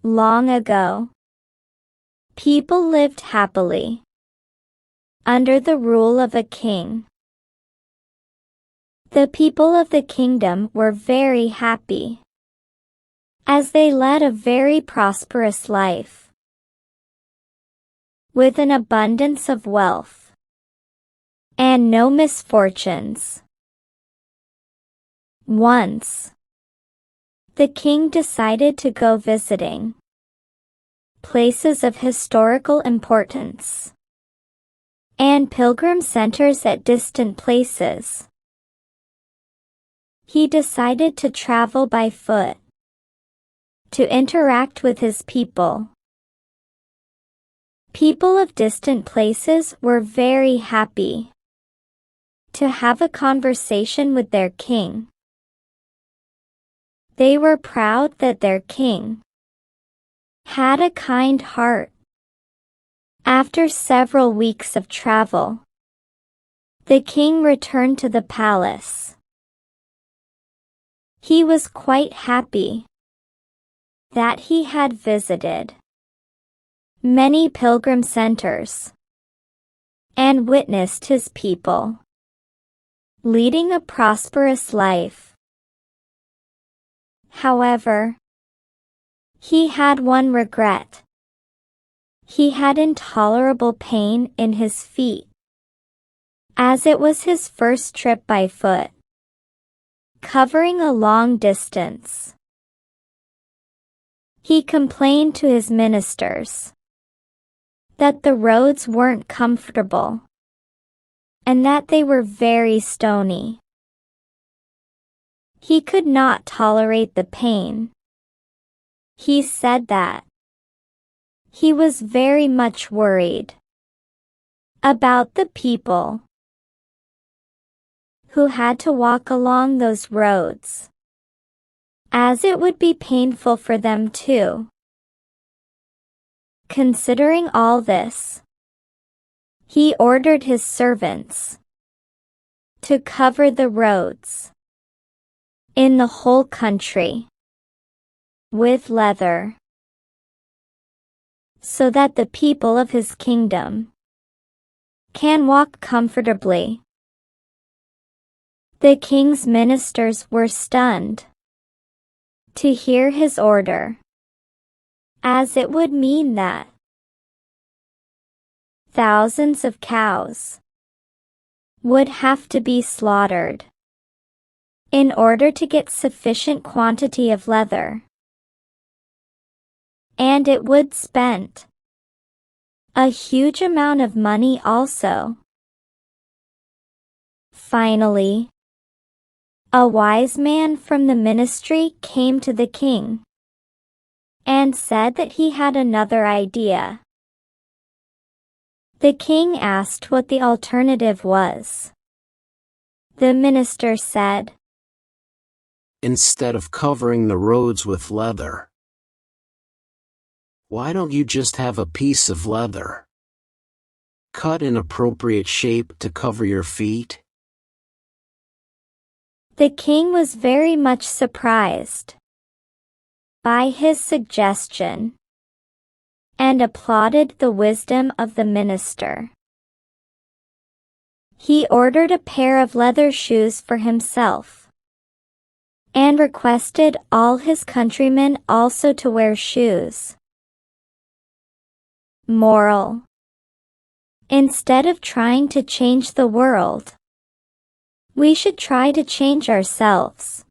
Long ago, people lived happily under the rule of a king. The people of the kingdom were very happy, as they led a very prosperous life, with an abundance of wealth and no misfortunes. Once, the king decided to go visiting places of historical importance and pilgrim centers at distant places. He decided to travel by foot to interact with his people. People of distant places were very happy to have a conversation with their king. They were proud that their king had a kind heart. After several weeks of travel, the king returned to the palace. He was quite happy that he had visited many pilgrim centers and witnessed his people leading a prosperous life. However, he had one regret. He had intolerable pain in his feet, as it was his first trip by foot, covering a long distance. He complained to his ministers that the roads weren't comfortable and that they were very stony. He could not tolerate the pain. He said that he was very much worried about the people who had to walk along those roads, as it would be painful for them too. Considering all this, he ordered his servants to cover the roads in the whole country with leather, so that the people of his kingdom can walk comfortably. The king's ministers were stunned to hear his order, as it would mean that thousands of cows would have to be slaughtered in order to get sufficient quantity of leather, and it would spend a huge amount of money also. Finally, a wise man from the ministry came to the king and said that he had another idea. The king asked what the alternative was. The minister said, "Instead of covering the roads with leather, why don't you just have a piece of leather cut in appropriate shape to cover your feet?" The king was very much surprised by his suggestion and applauded the wisdom of the minister. He ordered a pair of leather shoes for himself and requested all his countrymen also to wear shoes. Moral: instead of trying to change the world, we should try to change ourselves.